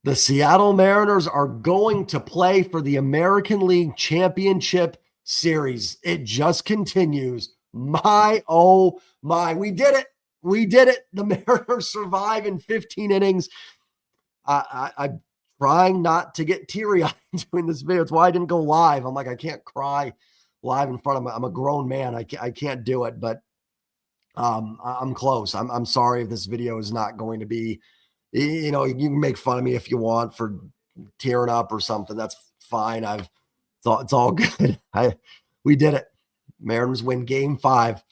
The Seattle Mariners are going to play for the American League Championship Series. It just continues. My, oh my, we did it. We did it. The Mariners survive in 15 innings. I'm trying not to get teary-eyed doing this video. It's why I didn't go live. I'm like, I can't cry live in front of I'm a grown man. I can't do it, but I'm close. I'm sorry if this video is not going to be, you know, you can make fun of me if you want for tearing up or something. That's fine. It's all good. We did it. Mariners win game 5,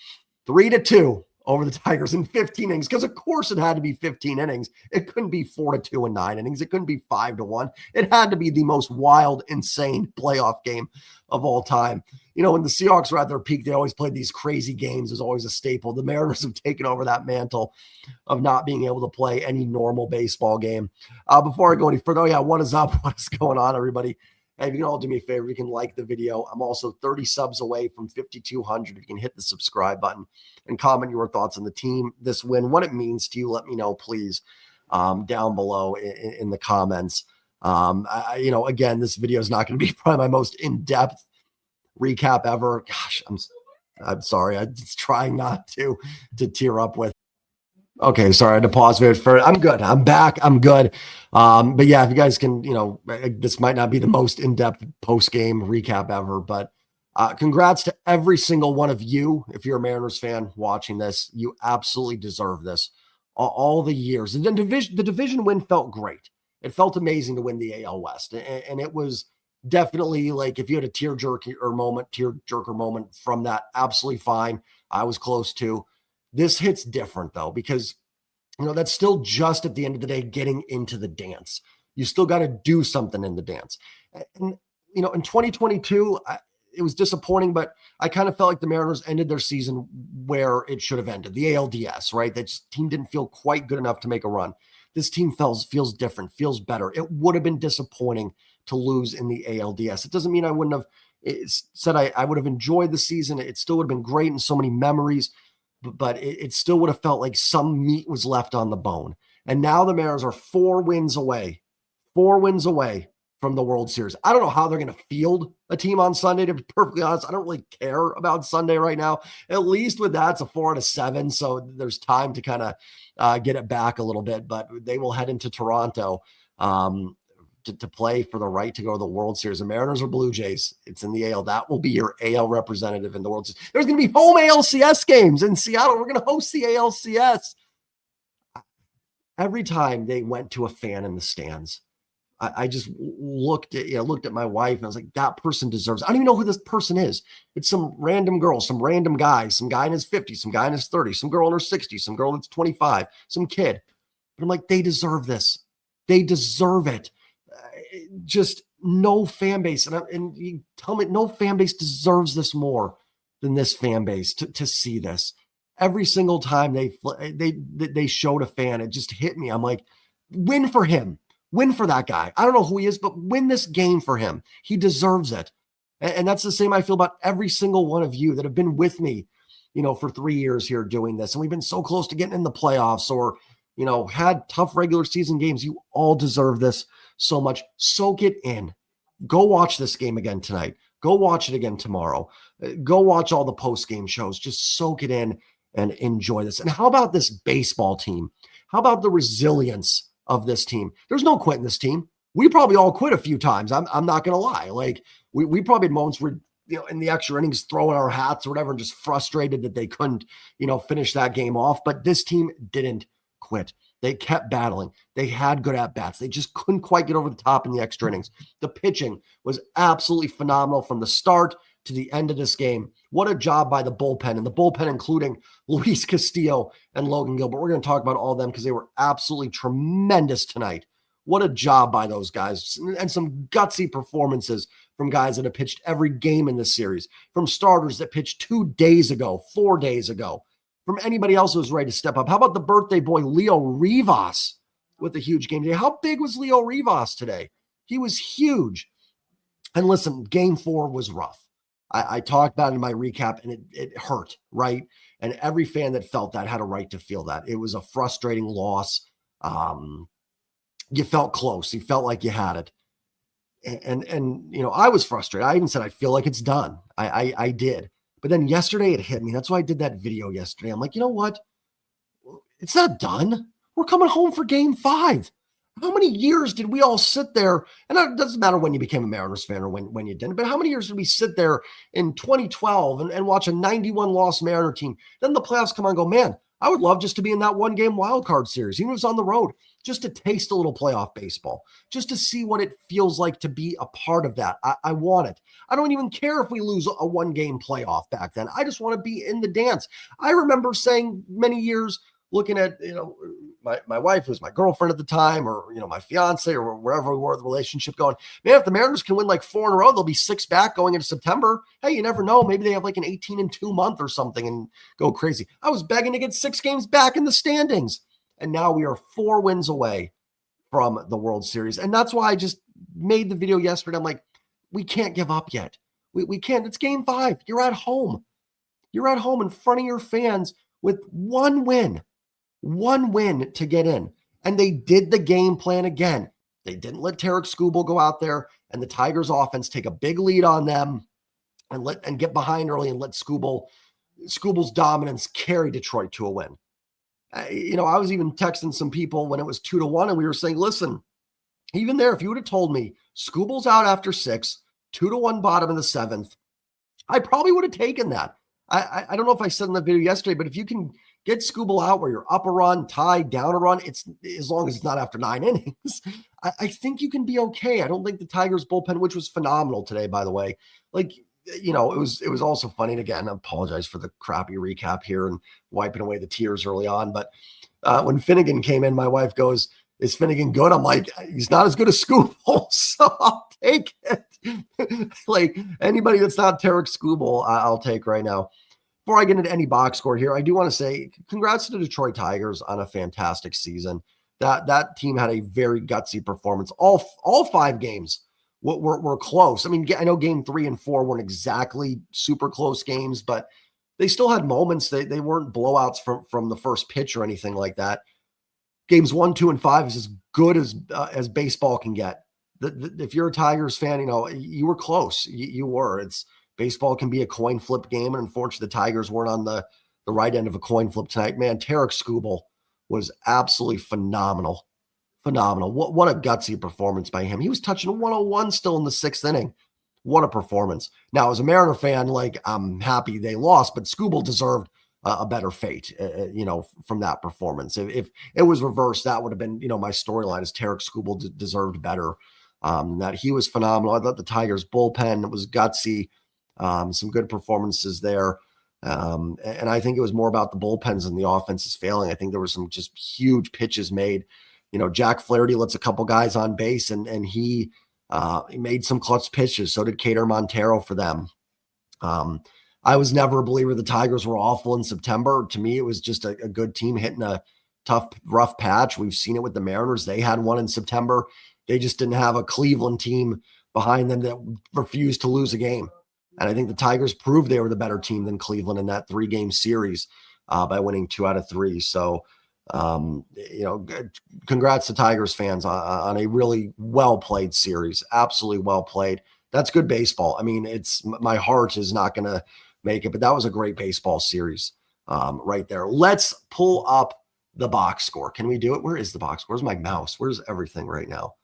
3-2 over the Tigers in 15 innings. Because of course it had to be 15 innings. It couldn't be 4-2 in 9 innings. It couldn't be 5-1. It had to be the most wild, insane playoff game of all time. You know, when the Seahawks were at their peak, they always played these crazy games. It was always a staple. The Mariners have taken over that mantle of not being able to play any normal baseball game. Before I go any further, oh yeah, what is up? What is going on, everybody? Hey, if you can all do me a favor, you can like the video. I'm also 30 subs away from 5,200. You can hit the subscribe button and comment your thoughts on the team, this win, what it means to you. Let me know, please, down below in the comments. You know, again, this video is not going to be probably my most in-depth recap ever. Gosh, I'm sorry. I'm just trying not to tear up with. Okay, sorry, I had to pause it for. I'm good. I'm back. I'm good. But yeah, if you guys can, you know, this might not be the most in-depth post-game recap ever, but congrats to every single one of you. If you're a Mariners fan watching this, you absolutely deserve this. All the years, and then the division win felt great. It felt amazing to win the AL West, and it was definitely like if you had a tearjerker moment from that, absolutely fine. I was close to. This hits different though, because you know that's still just at the end of the day getting into the dance. You still got to do something in the dance. And you know, in 2022, it was disappointing, but I kind of felt like the Mariners ended their season where it should have ended. The ALDS, right? That team didn't feel quite good enough to make a run. This team feels different, feels better. It would have been disappointing to lose in the ALDS. It doesn't mean I wouldn't have said I would have enjoyed the season. It still would have been great and so many memories, but it still would have felt like some meat was left on the bone. And now the Mariners are 4 wins away from the World Series. I don't know how they're going to field a team on Sunday, to be perfectly honest. I don't really care about Sunday right now. At least with that, it's a 4 out of 7, so there's time to kind of get it back a little bit. But they will head into Toronto to play for the right to go to the World Series. The Mariners or Blue Jays, it's in the AL. That will be your AL representative in the World Series. There's going to be home ALCS games in Seattle. We're going to host the ALCS. Every time they went to a fan in the stands, I just looked at my wife and I was like, that person deserves. I don't even know who this person is. It's some random girl, some random guy, some guy in his 50s, some guy in his 30s, some girl in her 60s, some girl that's 25, some kid. But I'm like, they deserve this. They deserve it. Just no fan base, and you tell me no fan base deserves this more than this fan base to see this. Every single time they showed a fan, it just hit me. I'm like, win for him. Win for that guy. I don't know who he is, but win this game for him. He deserves it. And that's the same I feel about every single one of you that have been with me, you know, for 3 years here doing this. And we've been so close to getting in the playoffs or, you know, had tough regular season games. You all deserve this so much. Soak it in. Go watch this game again tonight. Go watch it again tomorrow. Go watch all the post-game shows. Just soak it in and enjoy this. And how about this baseball team? How about the resilience of this team? There's no quitting this team. We probably all quit a few times. I'm not going to lie. Like we probably had moments where, you know, in the extra innings, throwing our hats or whatever, and just frustrated that they couldn't, you know, finish that game off. But this team didn't quit. They kept battling. They had good at-bats. They just couldn't quite get over the top in the extra innings. The pitching was absolutely phenomenal from the start to the end of this game. What a job by the bullpen, and the bullpen including Luis Castillo and Logan Gilbert. We're going to talk about all of them because they were absolutely tremendous tonight. What a job by those guys, and some gutsy performances from guys that have pitched every game in this series, from starters that pitched 2 days ago, 4 days ago, from anybody else who was ready to step up. How about the birthday boy, Leo Rivas, with a huge game today? How big was Leo Rivas today? He was huge. And listen, game 4 was rough. I talked about it in my recap, and it hurt, right? And every fan that felt that had a right to feel that. It was a frustrating loss. you felt close. You felt like you had it. And I was frustrated. I even said, I feel like it's done. I did. But then yesterday it hit me. That's why I did that video yesterday. I'm like, you know what? It's not done. We're coming home for game 5. How many years did we all sit there? And it doesn't matter when you became a Mariners fan or when you didn't, but how many years did we sit there in 2012 and watch a 91-loss Mariner team? Then the playoffs come on and go, man, I would love just to be in that one-game wild card series, even if it's on the road, just to taste a little playoff baseball, just to see what it feels like to be a part of that. I want it. I don't even care if we lose a one-game playoff back then. I just want to be in the dance. I remember saying many years, looking at, my wife, who was my girlfriend at the time, or, my fiance, or wherever we were, the relationship going, man, if the Mariners can win like 4 in a row, they'll be 6 back going into September. Hey, you never know. Maybe they have like an 18-2 month or something and go crazy. I was begging to get 6 games back in the standings. And now we are 4 wins away from the World Series. And that's why I just made the video yesterday. I'm like, we can't give up yet. We can't. It's game 5. You're at home. You're at home in front of your fans with one win to get in. And they did the game plan again. They didn't let Tarek Skubal go out there and the Tigers offense take a big lead on them and get behind early and let Skubal's dominance carry Detroit to a win. I was even texting some people when it was 2-1, and we were saying, listen, even there, if you would have told me Skubal's out after 6, 2-1 bottom of the 7th, I probably would have taken that. I don't know if I said in the video yesterday, but if you can get Skubal out where you're up a run, tied, down a run, it's as long as it's not after 9 innings, I think you can be okay. I don't think the Tigers bullpen, which was phenomenal today, by the way, it was also funny. And again, I apologize for the crappy recap here and wiping away the tears early on. But when Finnegan came in, my wife goes, is Finnegan good? I'm like, he's not as good as Skubal, so I'll take it. Like anybody that's not Tarek Skubal, I'll take right now. Before I get into any box score here, I do want to say congrats to the Detroit Tigers on a fantastic season. That team had a very gutsy performance. All 5 games were close. I mean, I know game 3 and 4 weren't exactly super close games, but they still had moments. They weren't blowouts from the first pitch or anything like that. Games 1, 2, and 5 is as good as baseball can get. If you're a Tigers fan, you were close. You were. Baseball can be a coin flip game, and unfortunately, the Tigers weren't on the right end of a coin flip tonight. Man, Tarek Skubal was absolutely phenomenal. Phenomenal. What a gutsy performance by him. He was touching 101 still in the 6th inning. What a performance. Now, as a Mariner fan, I'm happy they lost, but Skubal deserved a better fate, from that performance. If it was reversed, that would have been, my storyline is Tarek Skubal deserved better. That he was phenomenal. I thought the Tigers bullpen was gutsy. Some good performances there. And I think it was more about the bullpens and the offense is failing. I think there were some just huge pitches made. Jack Flaherty lets a couple guys on base and he made some clutch pitches. So did Cater Montero for them. I was never a believer the Tigers were awful in September. To me, it was just a good team hitting a tough, rough patch. We've seen it with the Mariners. They had one in September. They just didn't have a Cleveland team behind them that refused to lose a game. And I think the Tigers proved they were the better team than Cleveland in that 3-game series by winning 2 out of 3. So, congrats to Tigers fans on a really well-played series. Absolutely well-played. That's good baseball. I mean, my heart is not going to make it, but that was a great baseball series right there. Let's pull up the box score. Can we do it? Where is the box score? Where's my mouse? Where's everything right now?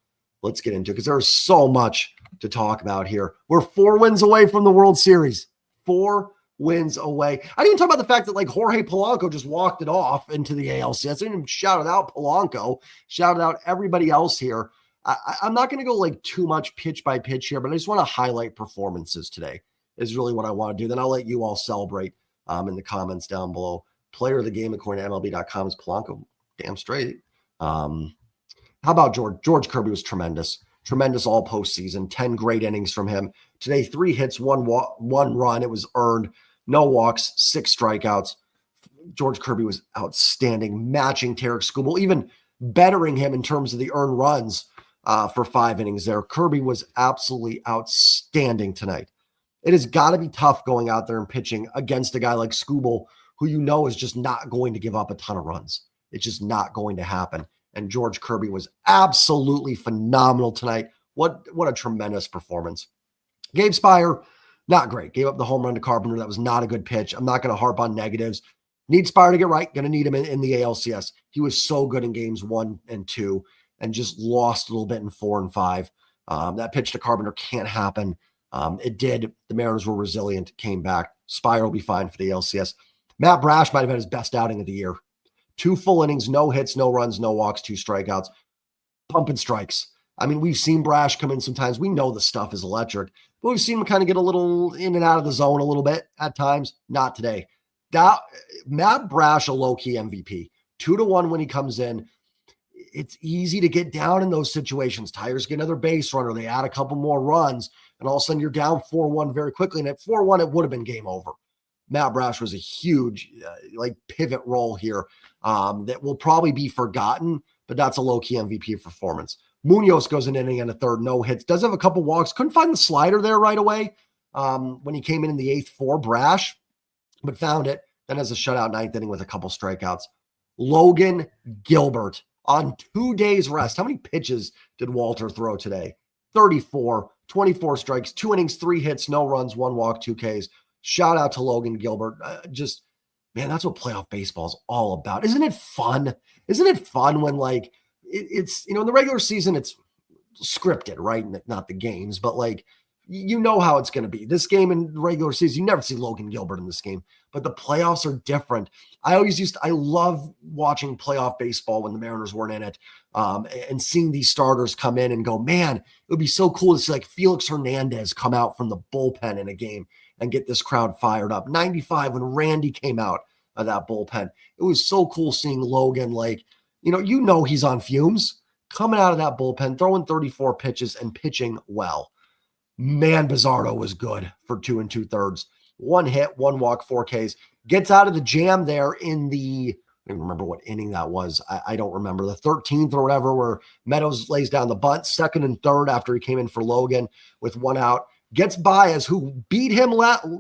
Let's get into it because there's so much to talk about here. We're 4 wins away from the World Series. 4 wins away. I didn't even talk about the fact that Jorge Polanco just walked it off into the ALCS. I didn't even shout out Polanco, shouted out everybody else here. I'm not going to go too much pitch by pitch here, but I just want to highlight performances today is really what I want to do. Then I'll let you all celebrate in the comments down below. Player of the game according to MLB.com is Polanco. Damn straight. How about George? George Kirby was tremendous. Tremendous all postseason. 10 great innings from him. Today, 3 hits, 1 run. It was earned. No walks, 6 strikeouts. George Kirby was outstanding, matching Tarek Skubal, even bettering him in terms of the earned runs for 5 innings there. Kirby was absolutely outstanding tonight. It has got to be tough going out there and pitching against a guy like Skubal, who is just not going to give up a ton of runs. It's just not going to happen. And George Kirby was absolutely phenomenal tonight. What a tremendous performance. Gabe Spire, not great. Gave up the home run to Carpenter. That was not a good pitch. I'm not going to harp on negatives. Need Spire to get right. Going to need him in the ALCS. He was so good in games 1 and 2 and just lost a little bit in 4 and 5. That pitch to Carpenter can't happen. It did. The Mariners were resilient, came back. Spire will be fine for the ALCS. Matt Brash might have had his best outing of the year. 2 full innings, no hits, no runs, no walks, 2 strikeouts. Pumping strikes. I mean, we've seen Brash come in sometimes. We know the stuff is electric, but we've seen him kind of get a little in and out of the zone a little bit at times. Not today. Matt Brash, a low-key MVP. 2-1 when he comes in. It's easy to get down in those situations. Tigers get another base runner. They add a couple more runs, and all of a sudden you're down 4-1 very quickly. And at 4-1, it would have been game over. Matt Brash was a huge pivot role here that will probably be forgotten, but that's a low-key MVP performance. Munoz goes an inning and a third, no hits. Does have a couple walks. Couldn't find the slider there right away when he came in the 8th for Brash, but found it. Then has a shutout 9th inning with a couple strikeouts. Logan Gilbert on 2 days rest. How many pitches did Walter throw today? 34, 24 strikes, 2 innings, 3 hits, no runs, 1 walk, 2 Ks. Shout out to Logan Gilbert. Man, that's what playoff baseball is all about. Isn't it fun? Isn't it fun when it's, in the regular season, it's scripted, right? Not the games, but how it's going to be. This game in the regular season, you never see Logan Gilbert in this game, but the playoffs are different. I love watching playoff baseball when the Mariners weren't in it, and seeing these starters come in and go, man, it would be so cool to see Felix Hernandez come out from the bullpen in a game and get this crowd fired up. 95 when Randy came out of that bullpen. It was so cool seeing Logan, he's on fumes, coming out of that bullpen, throwing 34 pitches and pitching well. Man, Bizzardo was good for 2 2/3. 1 hit, 1 walk, 4 Ks. Gets out of the jam there in I don't remember what inning that was. I don't remember. The 13th or whatever, where Meadows lays down the bunt, 2nd and 3rd after he came in for Logan with 1 out. Gets Baez, who beat him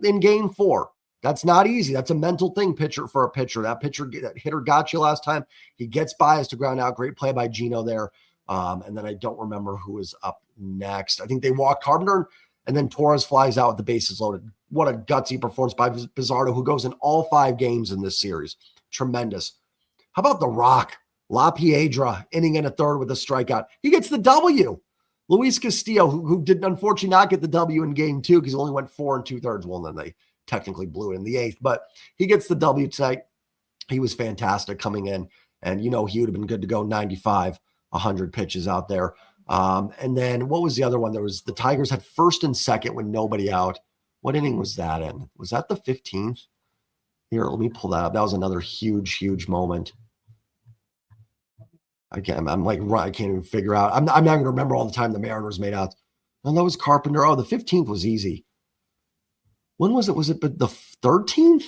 in game 4. That's not easy. That's a mental thing for a pitcher. That hitter got you last time. He gets Baez to ground out. Great play by Gino there. And then I don't remember who was up next. I think they walked Carpenter, and then Torres flies out with the bases loaded. What a gutsy performance by Bizzardo, who goes in all 5 games in this series. Tremendous. How about The Rock? La Piedra, inning and a third with a strikeout. He gets the W. Luis Castillo, who did unfortunately not get the W in game 2 because he only went 4 2/3. Well, then they technically blew it in the 8th, but he gets the W tonight. He was fantastic coming in, and he would have been good to go 95, 100 pitches out there. And then what was the other one? There was the Tigers had 1st and 2nd with nobody out. What inning was that in? Was that the 15th? Here, let me pull that up. That was another huge, huge moment. Again, I can't even figure out. I'm not going to remember all the time the Mariners made out. Oh, that was Carpenter. Oh, the 15th was easy. When was it? Was it the 13th?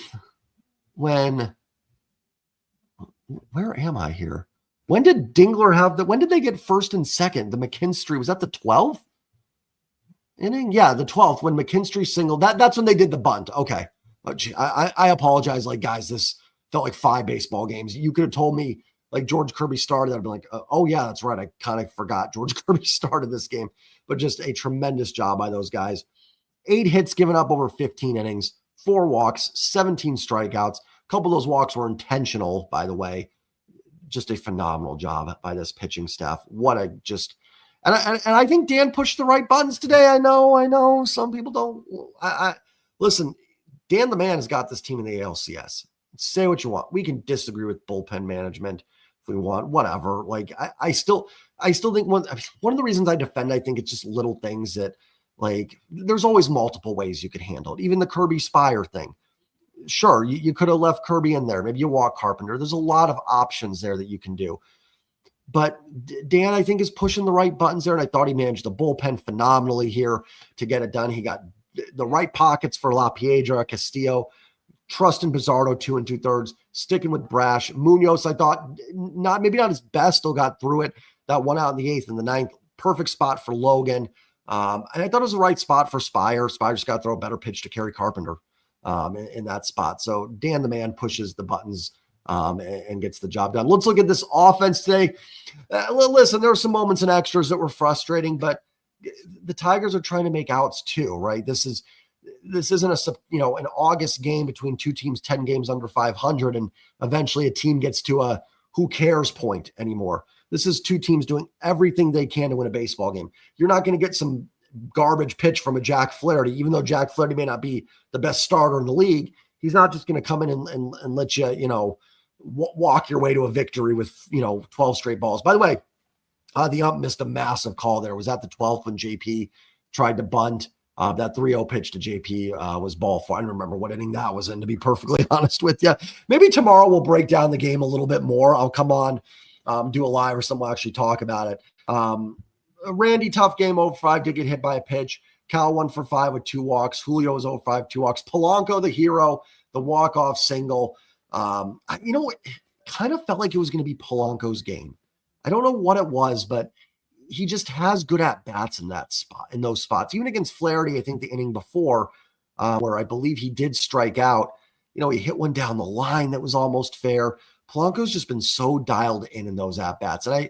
Where am I here? When did Dingler when did they get 1st and 2nd? The McKinstry, was that the 12th inning? Yeah, the 12th when McKinstry singled. That's when they did the bunt. Okay. Oh, gee, I apologize. Guys, this felt like 5 baseball games. You could have told me George Kirby started. I'd be like, oh yeah, that's right. I kind of forgot George Kirby started this game, but just a tremendous job by those guys. 8 hits given up over 15 innings, 4 walks, 17 strikeouts. A couple of those walks were intentional, by the way. Just a phenomenal job by this pitching staff. And I think Dan pushed the right buttons today. I know some people don't. Listen, Dan the man has got this team in the ALCS. Say what you want. We can disagree with bullpen management if we want, whatever. I still think one of the reasons I defend, I think it's just little things that there's always multiple ways you could handle it. Even the Kirby Spire thing. Sure, you could have left Kirby in there. Maybe you walk Carpenter. There's a lot of options there that you can do. But Dan, I think, is pushing the right buttons there, and I thought he managed the bullpen phenomenally here to get it done. He got the right pockets for La Piedra, Castillo, trusting Bizzardo 2 2/3, sticking with Brash. Munoz, I thought, maybe not his best, still got through it. That 1 out in the 8th and the 9th. Perfect spot for Logan. And I thought it was the right spot for Spire. Spire just got to throw a better pitch to Kerry Carpenter in that spot. So Dan the man pushes the buttons and gets the job done. Let's look at this offense today. Listen, there were some moments and extras that were frustrating, but the Tigers are trying to make outs too, right? This isn't an August game between two teams 10 games under 500, and eventually a team gets to a who cares point anymore. This is two teams doing everything they can to win a baseball game. You're not going to get some garbage pitch from a Jack Flaherty, even though Jack Flaherty may not be the best starter in the league. He's not just going to come in and let you, walk your way to a victory with, 12 straight balls. By the way, the ump missed a massive call there. It was at the 12th when JP tried to bunt. That 3-0 pitch to JP was ball 4. I don't remember what inning that was in, to be perfectly honest with you. Maybe tomorrow we'll break down the game a little bit more. I'll come on, do a live or something. We'll actually talk about it. Randy, tough game, 0-5, did get hit by a pitch. Cal 1 for 5 with 2 walks. Julio was 0-5, 2 walks. Polanco, the hero, the walk-off single. It kind of felt like it was going to be Polanco's game. I don't know what it was, but he just has good at-bats in those spots. Even against Flaherty, I think the inning before, where I believe he did strike out, he hit one down the line that was almost fair. Polanco's just been so dialed in those at-bats. And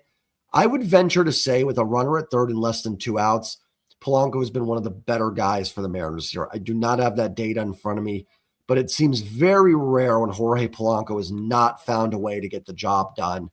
I would venture to say, with a runner at third and less than 2 outs, Polanco has been one of the better guys for the Mariners here. I do not have that data in front of me, but it seems very rare when Jorge Polanco has not found a way to get the job done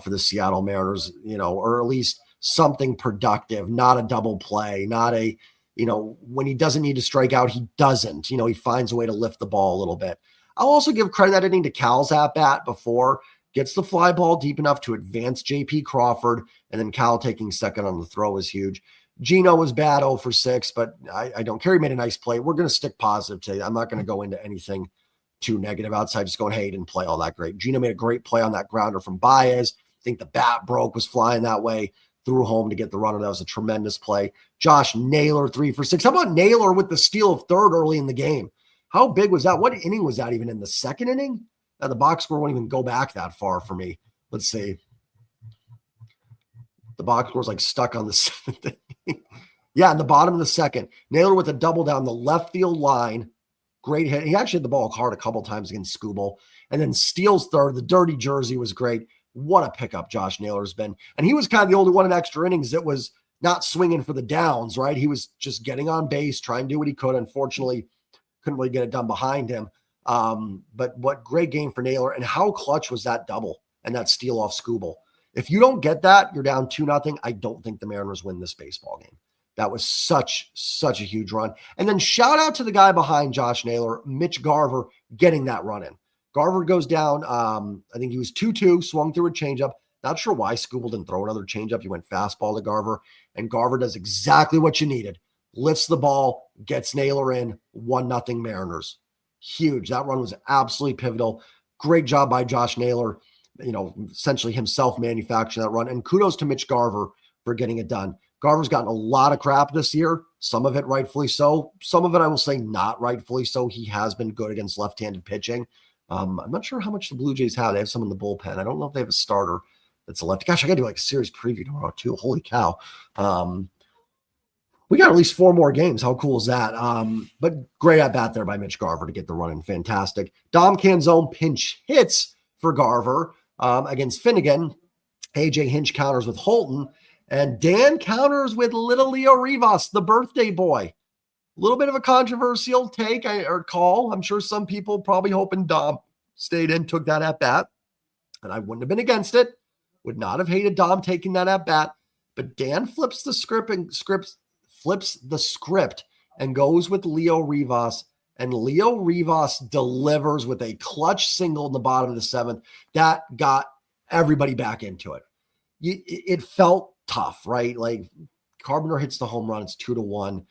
for the Seattle Mariners, or at least something productive, not a double play, not a, when he doesn't need to strike out, he doesn't. He finds a way to lift the ball a little bit. I'll also give credit that inning to Cal's at-bat before. Gets the fly ball deep enough to advance J.P. Crawford, and then Cal taking second on the throw was huge. Gino was bad, 0 for 6, but I don't care. He made a nice play. We're going to stick positive today. I'm not going to go into anything too negative outside, just going, hey, he didn't play all that great. Gino made a great play on that grounder from Baez. I think the bat broke, was flying that way, threw home to get the runner. That was a tremendous play. Josh Naylor, 3 for 6. How about Naylor with the steal of third early in the game? How big was that? What inning was that, even in the second inning? Now, the box score won't even go back that far for me. Let's see. The box score's like stuck on the 7th inning. Yeah, in the bottom of the second. Naylor with a double down the left field line. Great hit. He actually hit the ball hard a couple times against Skubal. And then steals third. The dirty jersey was great. What a pickup Josh Naylor's been. And he was kind of the only one in extra innings that was not swinging for the downs, right? He was just getting on base, trying to do what he could. Unfortunately, couldn't really get it done behind him. But what great game for Naylor, and how clutch was that double and that steal off Skubal. If you don't get that, you're down 2-0. I don't think the Mariners win this baseball game. That was such a huge run. And then shout out to the guy behind Josh Naylor, Mitch Garver, getting that run in. Garver goes down. I think he was 2-2, swung through a changeup. Not sure why Skubal didn't throw another changeup. He went fastball to Garver, and Garver does exactly what you needed. Lifts the ball, gets Naylor in, 1-0 Mariners. Huge. That run was absolutely pivotal. Great job by Josh Naylor, essentially himself manufacturing that run. And kudos to Mitch Garver for getting it done. Garver's gotten a lot of crap this year, some of it rightfully so. Some of it, I will say, not rightfully so. He has been good against left-handed pitching. I'm not sure how much the Blue Jays have. They have some in the bullpen. I don't know if they have a starter that's a lefty. Gosh, I got to do like a series preview tomorrow too. Holy cow. We got at least 4 more games. How cool is that? But great at bat there by Mitch Garver to get the run in. Fantastic. Dom Canzone pinch hits for Garver against Finnegan. AJ Hinch counters with Holton. And Dan counters with little Leo Rivas, the birthday boy. A little bit of a controversial take or call. I'm sure some people probably hoping Dom stayed in, took that at bat. And I wouldn't have been against it. Would not have hated Dom taking that at bat. But Dan flips the script and goes with Leo Rivas. And Leo Rivas delivers with a clutch single in the bottom of the 7th. That got everybody back into it. It felt tough, right? Like Carpenter hits the home run. It's 2-1.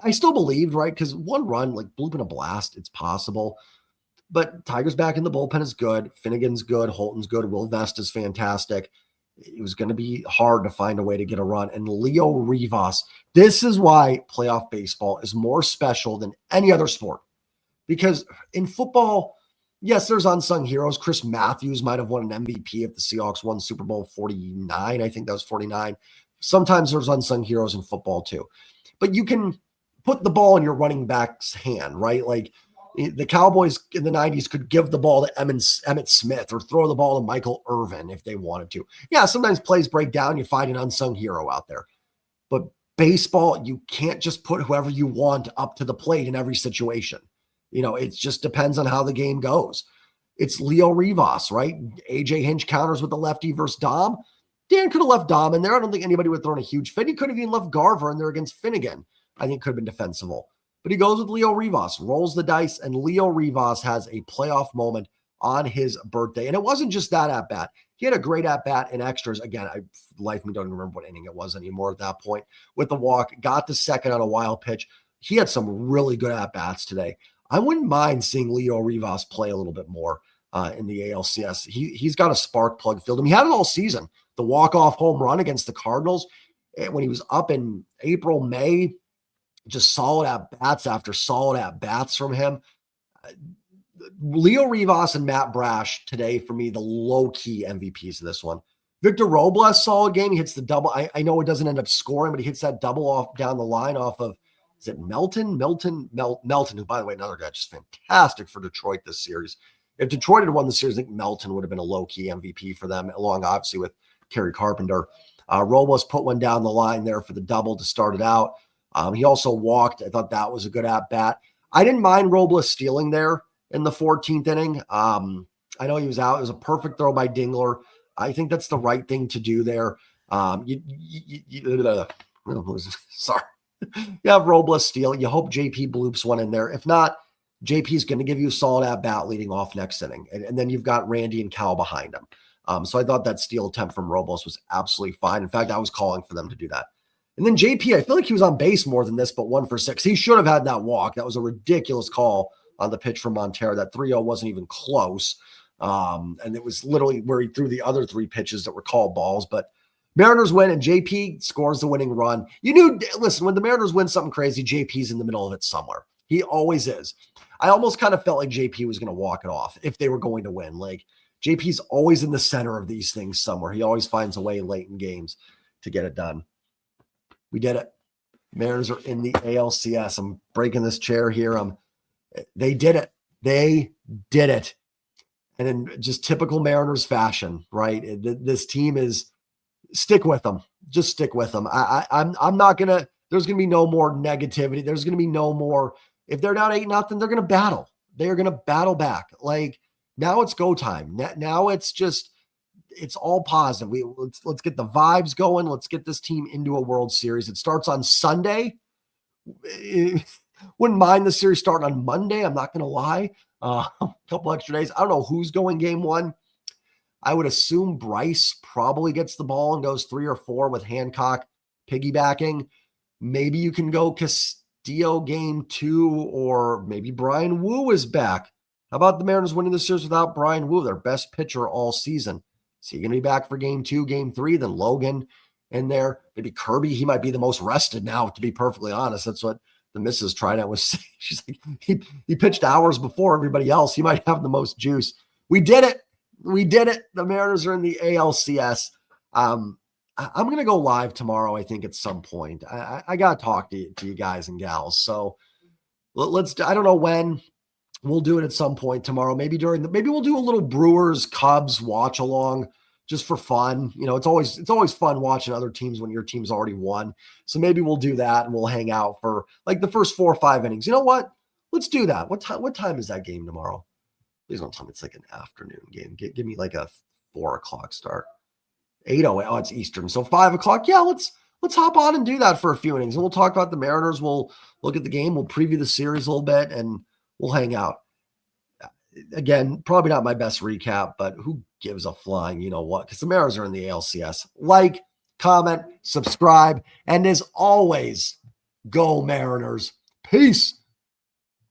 I still believed, right? Because 1 run, like blooping a blast, it's possible. But Tigers back in the bullpen is good. Finnegan's good. Holton's good. Will Vesta's fantastic. It was going to be hard to find a way to get a run. And Leo Rivas, this is why playoff baseball is more special than any other sport. Because in football, yes, there's unsung heroes. Chris Matthews might have won an MVP if the Seahawks won Super Bowl 49. I think that was 49. Sometimes there's unsung heroes in football too. But you can put the ball in your running back's hand, right? Like The Cowboys in the 90s could give the ball to Emmitt Smith or throw the ball to Michael Irvin if they wanted to. Yeah, sometimes plays break down. You find an unsung hero out there. But baseball, you can't just put whoever you want up to the plate in every situation. It just depends on how the game goes. It's Leo Rivas, right? AJ Hinch counters with the lefty versus Dom. Dan could have left Dom in there. I don't think anybody would have thrown a huge fit. He could have even left Garver in there against Finnegan. I think could have been defensible. But he goes with Leo Rivas, rolls the dice, and Leo Rivas has a playoff moment on his birthday. And it wasn't just that at-bat. He had a great at-bat in extras. Again, I life me don't remember what inning it was anymore at that point. With the walk, got to second on a wild pitch. He had some really good at-bats today. I wouldn't mind seeing Leo Rivas play a little bit more in the ALCS. He's got a spark plug filled him. He had it all season. The walk-off home run against the Cardinals when he was up in April, May, just solid at-bats after solid at-bats from him. Leo Rivas and Matt Brash today, for me, the low-key MVPs of this one. Victor Robles, solid game. He hits the double. I know it doesn't end up scoring, but he hits that double off down the line off of, is it Melton? Melton, who, by the way, another guy, just fantastic for Detroit this series. If Detroit had won the series, I think Melton would have been a low-key MVP for them, along, obviously, with Kerry Carpenter. Robles put one down the line there for the double to start it out. He also walked. I thought that was a good at-bat. I didn't mind Robles stealing there in the 14th inning. I know he was out. It was a perfect throw by Dingler. I think that's the right thing to do there. Sorry. You have Robles steal. You hope JP bloops one in there. If not, JP's going to give you a solid at-bat leading off next inning. And then you've got Randy and Cal behind him. So I thought that steal attempt from Robles was absolutely fine. In fact, I was calling for them to do that. And then JP, I feel like he was on base more than this, but 1 for 6. He should have had that walk. That was a ridiculous call on the pitch from Montero. That 3-0 wasn't even close. And it was literally where he threw the other 3 pitches that were called balls. But Mariners win, and JP scores the winning run. You knew, listen, when the Mariners win something crazy, JP's in the middle of it somewhere. He always is. I almost kind of felt like JP was going to walk it off if they were going to win. Like, JP's always in the center of these things somewhere. He always finds a way late in games to get it done. We did it. Mariners are in the ALCS. I'm breaking this chair here. They did it. They did it. And in just typical Mariners fashion, right? This team is, stick with them. Just stick with them. I'm not going to, there's going to be no more negativity. There's going to be no more, if they're down 8-0, they're going to battle. They are going to battle back. Like, now it's go time. Now it's just, it's all positive. Let's get the vibes going. Let's get this team into a World Series. It starts on Sunday. Wouldn't mind the series starting on Monday. I'm not going to lie. A couple extra days. I don't know who's going game 1. I would assume Bryce probably gets the ball and goes 3 or 4 with Hancock piggybacking. Maybe you can go Castillo game 2, or maybe Brian Wu is back. How about the Mariners winning the series without Brian Wu, their best pitcher all season? Is he going to be back for game 2, game 3? Then Logan in there. Maybe Kirby. He might be the most rested now, to be perfectly honest. That's what the missus tried out was saying. She's like, he pitched hours before everybody else. He might have the most juice. We did it. We did it. The Mariners are in the ALCS. I'm going to go live tomorrow, I think, at some point. I got to talk to you guys and gals. So let's, I don't know when. We'll do it at some point tomorrow. Maybe maybe we'll do a little Brewers Cubs watch along just for fun. You know, it's always fun watching other teams when your team's already won. So maybe we'll do that and we'll hang out for like the first 4 or 5 innings. You know what? Let's do that. What time is that game tomorrow? Please don't tell me it's like an afternoon game. Give me like a 4 o'clock start. 8:08. Oh, it's Eastern. So 5 o'clock. Yeah, let's hop on and do that for a few innings. And we'll talk about the Mariners. We'll look at the game. We'll preview the series a little bit and we'll hang out. Again, probably not my best recap, but who gives a flying, you know what? Because the Mariners are in the ALCS. Like, comment, subscribe, and as always, go Mariners. Peace.